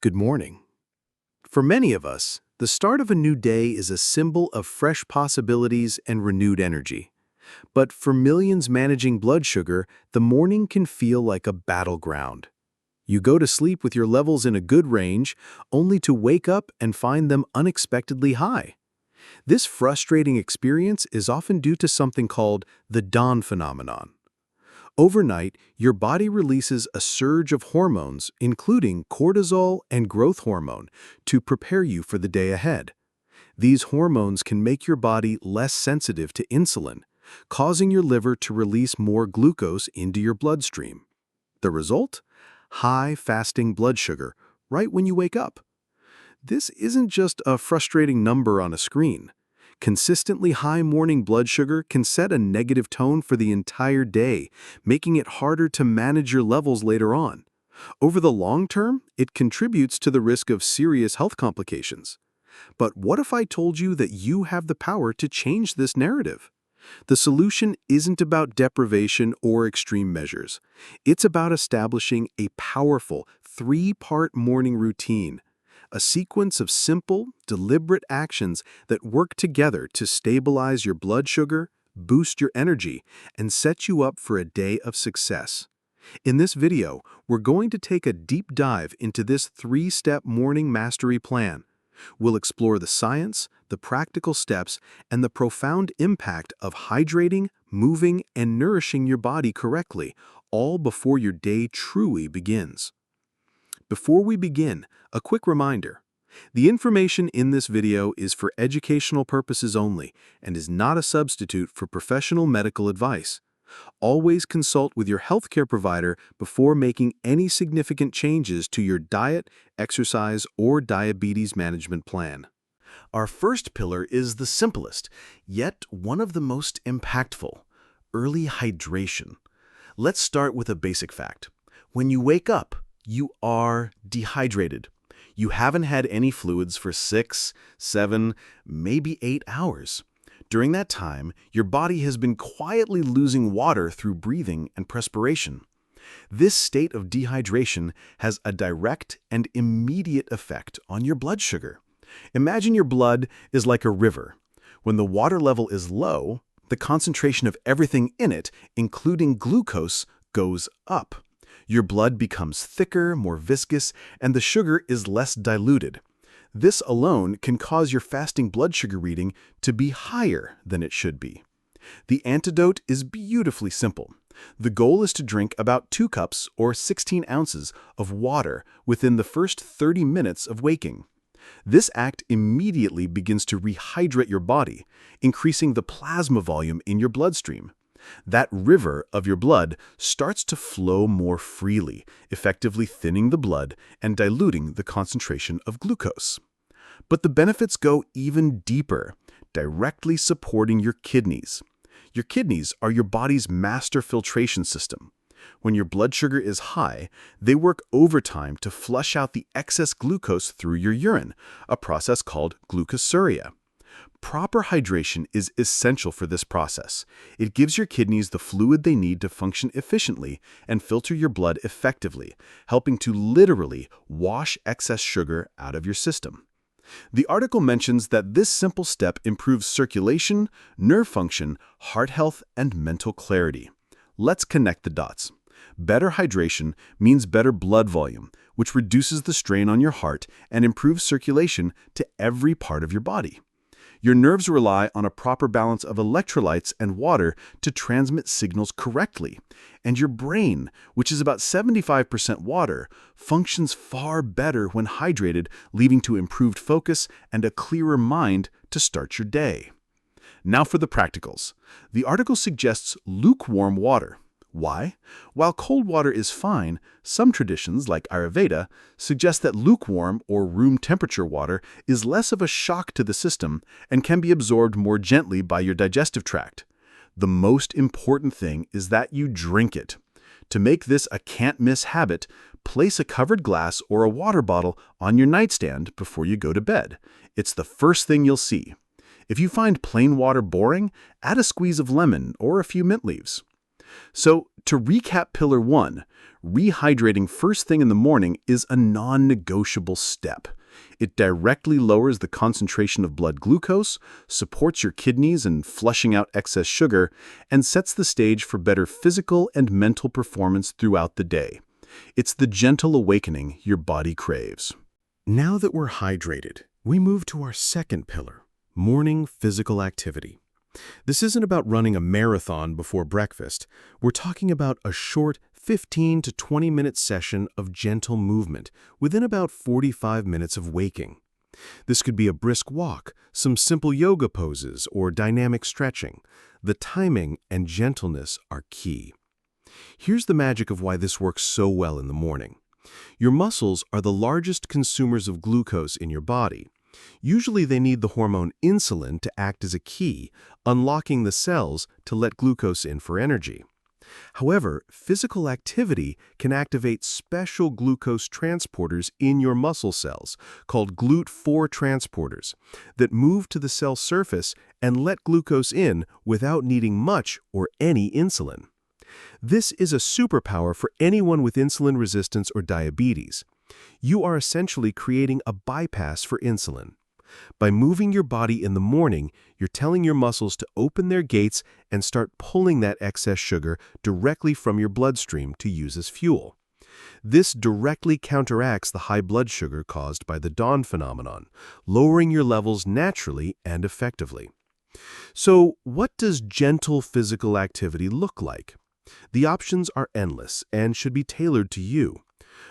Good morning. For many of us, the start of a new day is a symbol of fresh possibilities and renewed energy. But for millions managing blood sugar, the morning can feel like a battleground. You go to sleep with your levels in a good range, only to wake up and find them unexpectedly high. This frustrating experience is often due to something called the dawn phenomenon. Overnight, your body releases a surge of hormones, including cortisol and growth hormone, to prepare you for the day ahead. These hormones can make your body less sensitive to insulin, causing your liver to release more glucose into your bloodstream. The result? High fasting blood sugar, right when you wake up. This isn't just a frustrating number on a screen. Consistently high morning blood sugar can set a negative tone for the entire day, making it harder to manage your levels later on. Over the long term, it contributes to the risk of serious health complications. But what if I told you that you have the power to change this narrative? The solution isn't about deprivation or extreme measures. It's about establishing a powerful, three-part morning routine, a sequence of simple, deliberate actions that work together to stabilize your blood sugar, boost your energy, and set you up for a day of success. In this video, we're going to take a deep dive into this three-step morning mastery plan. We'll explore the science, the practical steps, and the profound impact of hydrating, moving, and nourishing your body correctly, all before your day truly begins. Before we begin, a quick reminder. The information in this video is for educational purposes only and is not a substitute for professional medical advice. Always consult with your healthcare provider before making any significant changes to your diet, exercise, or diabetes management plan. Our first pillar is the simplest, yet one of the most impactful: early hydration. Let's start with a basic fact. When you wake up, you are dehydrated. You haven't had any fluids for 6, 7, maybe 8 hours. During that time, your body has been quietly losing water through breathing and perspiration. This state of dehydration has a direct and immediate effect on your blood sugar. Imagine your blood is like a river. When the water level is low, the concentration of everything in it, including glucose, goes up. Your blood becomes thicker, more viscous, and the sugar is less diluted. This alone can cause your fasting blood sugar reading to be higher than it should be. The antidote is beautifully simple. The goal is to drink about 2 cups or 16 ounces of water within the first 30 minutes of waking. This act immediately begins to rehydrate your body, increasing the plasma volume in your bloodstream. That river of your blood starts to flow more freely, effectively thinning the blood and diluting the concentration of glucose. But the benefits go even deeper, directly supporting your kidneys. Your kidneys are your body's master filtration system. When your blood sugar is high, they work overtime to flush out the excess glucose through your urine, a process called glucosuria. Proper hydration is essential for this process. It gives your kidneys the fluid they need to function efficiently and filter your blood effectively, helping to literally wash excess sugar out of your system. The article mentions that this simple step improves circulation, nerve function, heart health, and mental clarity. Let's connect the dots. Better hydration means better blood volume, which reduces the strain on your heart and improves circulation to every part of your body. Your nerves rely on a proper balance of electrolytes and water to transmit signals correctly. And your brain, which is about 75% water, functions far better when hydrated, leading to improved focus and a clearer mind to start your day. Now for the practicals. The article suggests lukewarm water. Why? While cold water is fine, some traditions, like Ayurveda, suggest that lukewarm or room temperature water is less of a shock to the system and can be absorbed more gently by your digestive tract. The most important thing is that you drink it. To make this a can't-miss habit, place a covered glass or a water bottle on your nightstand before you go to bed. It's the first thing you'll see. If you find plain water boring, add a squeeze of lemon or a few mint leaves. So, to recap Pillar 1, rehydrating first thing in the morning is a non-negotiable step. It directly lowers the concentration of blood glucose, supports your kidneys in flushing out excess sugar, and sets the stage for better physical and mental performance throughout the day. It's the gentle awakening your body craves. Now that we're hydrated, we move to our second pillar, morning physical activity. This isn't about running a marathon before breakfast. We're talking about a short 15 to 20-minute session of gentle movement within about 45 minutes of waking. This could be a brisk walk, some simple yoga poses, or dynamic stretching. The timing and gentleness are key. Here's the magic of why this works so well in the morning. Your muscles are the largest consumers of glucose in your body. Usually they need the hormone insulin to act as a key, unlocking the cells to let glucose in for energy. However, physical activity can activate special glucose transporters in your muscle cells, called GLUT4 transporters, that move to the cell surface and let glucose in without needing much or any insulin. This is a superpower for anyone with insulin resistance or diabetes. You are essentially creating a bypass for insulin. By moving your body in the morning, you're telling your muscles to open their gates and start pulling that excess sugar directly from your bloodstream to use as fuel. This directly counteracts the high blood sugar caused by the dawn phenomenon, lowering your levels naturally and effectively. So, what does gentle physical activity look like? The options are endless and should be tailored to you.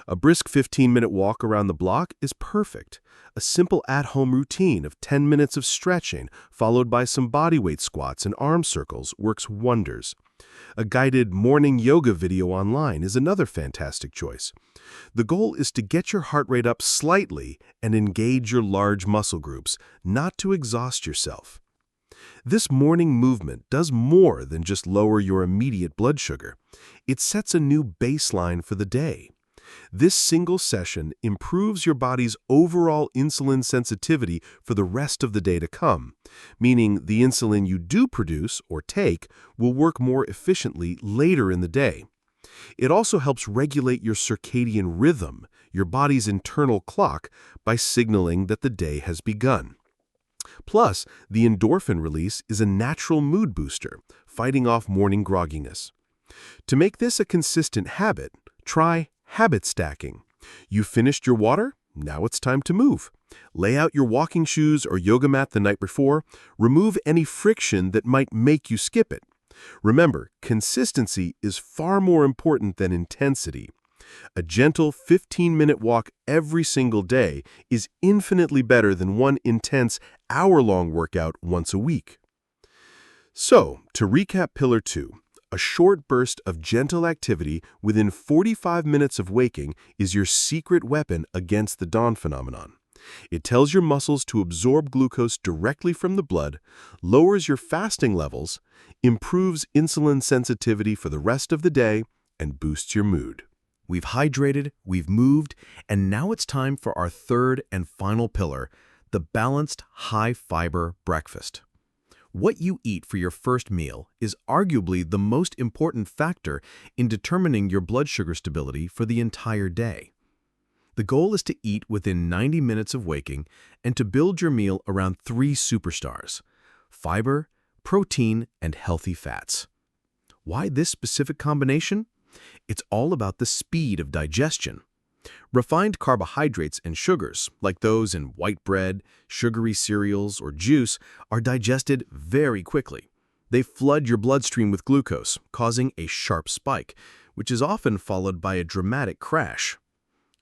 A brisk 15-minute walk around the block is perfect. A simple at-home routine of 10 minutes of stretching, followed by some bodyweight squats and arm circles, works wonders. A guided morning yoga video online is another fantastic choice. The goal is to get your heart rate up slightly and engage your large muscle groups, not to exhaust yourself. This morning movement does more than just lower your immediate blood sugar. It sets a new baseline for the day. This single session improves your body's overall insulin sensitivity for the rest of the day to come, meaning the insulin you do produce or take will work more efficiently later in the day. It also helps regulate your circadian rhythm, your body's internal clock, by signaling that the day has begun. Plus, the endorphin release is a natural mood booster, fighting off morning grogginess. To make this a consistent habit, try habit stacking. You finished your water? Now it's time to move. Lay out your walking shoes or yoga mat the night before. Remove any friction that might make you skip it. Remember, consistency is far more important than intensity. A gentle 15-minute walk every single day is infinitely better than one intense hour-long workout once a week. So, to recap Pillar 2, a short burst of gentle activity within 45 minutes of waking is your secret weapon against the dawn phenomenon. It tells your muscles to absorb glucose directly from the blood, lowers your fasting levels, improves insulin sensitivity for the rest of the day, and boosts your mood. We've hydrated, we've moved, and now it's time for our third and final pillar, the balanced, high-fiber breakfast. What you eat for your first meal is arguably the most important factor in determining your blood sugar stability for the entire day. The goal is to eat within 90 minutes of waking and to build your meal around 3 superstars: fiber, protein, and healthy fats. Why this specific combination? It's all about the speed of digestion. Refined carbohydrates and sugars, like those in white bread, sugary cereals, or juice, are digested very quickly. They flood your bloodstream with glucose, causing a sharp spike, which is often followed by a dramatic crash.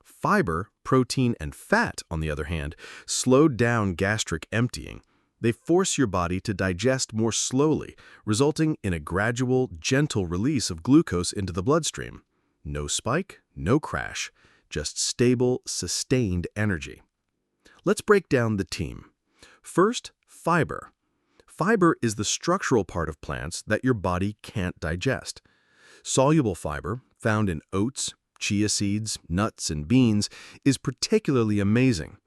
Fiber, protein, and fat, on the other hand, slow down gastric emptying. They force your body to digest more slowly, resulting in a gradual, gentle release of glucose into the bloodstream. No spike, no crash, just stable, sustained energy. Let's break down the team. First, fiber. Fiber is the structural part of plants that your body can't digest. Soluble fiber, found in oats, chia seeds, nuts, and beans, is particularly amazing.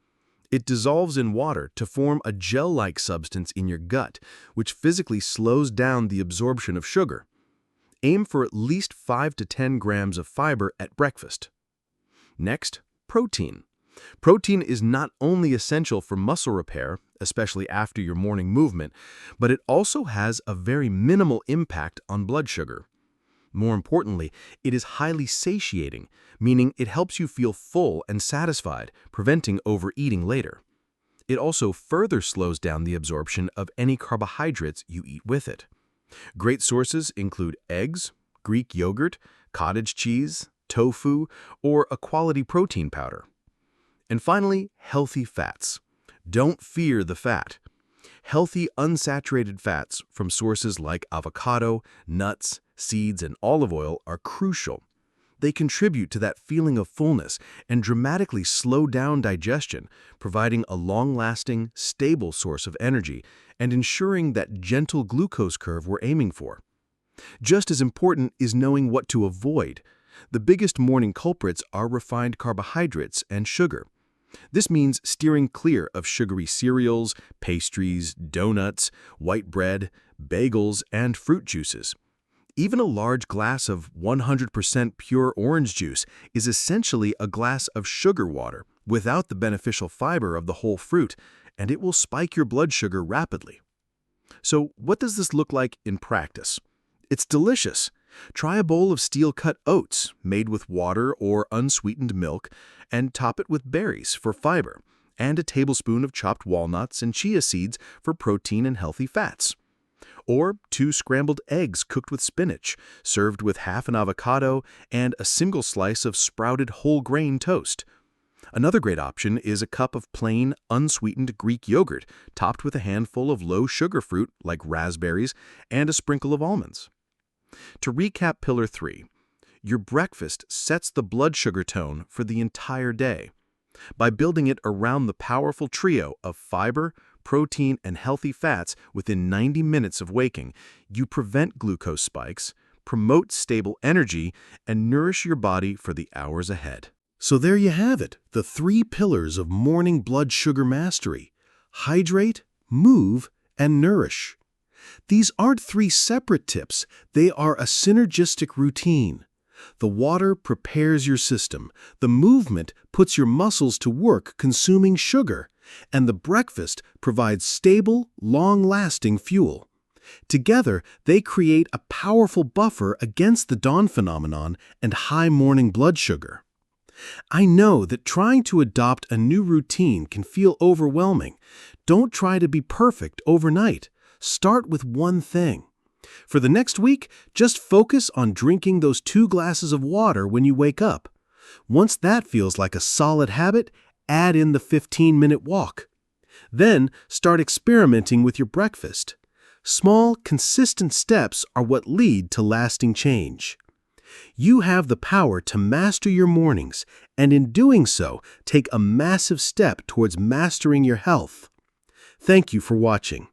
It dissolves in water to form a gel-like substance in your gut, which physically slows down the absorption of sugar. Aim for at least 5 to 10 grams of fiber at breakfast. Next, protein. Protein is not only essential for muscle repair, especially after your morning movement, but it also has a very minimal impact on blood sugar. More importantly, it is highly satiating, meaning it helps you feel full and satisfied, preventing overeating later. It also further slows down the absorption of any carbohydrates you eat with it. Great sources include eggs, Greek yogurt, cottage cheese, tofu, or a quality protein powder. And finally, healthy fats. Don't fear the fat. Healthy unsaturated fats from sources like avocado, nuts, seeds, and olive oil are crucial. They contribute to that feeling of fullness and dramatically slow down digestion, providing a long-lasting, stable source of energy and ensuring that gentle glucose curve we're aiming for. Just as important is knowing what to avoid. The biggest morning culprits are refined carbohydrates and sugar. This means steering clear of sugary cereals, pastries, donuts, white bread, bagels, and fruit juices. Even a large glass of 100% pure orange juice is essentially a glass of sugar water without the beneficial fiber of the whole fruit, and it will spike your blood sugar rapidly. So, what does this look like in practice? It's delicious. Try a bowl of steel-cut oats made with water or unsweetened milk and top it with berries for fiber and a tablespoon of chopped walnuts and chia seeds for protein and healthy fats. Or 2 scrambled eggs cooked with spinach, served with half an avocado and a single slice of sprouted whole grain toast. Another great option is a cup of plain, unsweetened Greek yogurt topped with a handful of low-sugar fruit like raspberries and a sprinkle of almonds. To recap Pillar 3, your breakfast sets the blood sugar tone for the entire day. By building it around the powerful trio of fiber, protein, and healthy fats within 90 minutes of waking, you prevent glucose spikes, promote stable energy, and nourish your body for the hours ahead. So there you have it, the 3 pillars of morning blood sugar mastery: hydrate, move, and nourish. These aren't 3 separate tips, they are a synergistic routine. The water prepares your system, the movement puts your muscles to work consuming sugar, and the breakfast provides stable, long-lasting fuel. Together, they create a powerful buffer against the dawn phenomenon and high morning blood sugar. I know that trying to adopt a new routine can feel overwhelming. Don't try to be perfect overnight. Start with one thing. For the next week, just focus on drinking those 2 glasses of water when you wake up. Once that feels like a solid habit, add in the 15-minute walk. Then, start experimenting with your breakfast. Small, consistent steps are what lead to lasting change. You have the power to master your mornings, and in doing so, take a massive step towards mastering your health. Thank you for watching.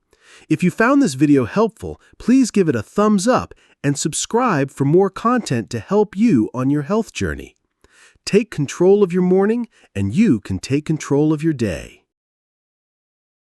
If you found this video helpful, please give it a thumbs up and subscribe for more content to help you on your health journey. Take control of your morning, and you can take control of your day.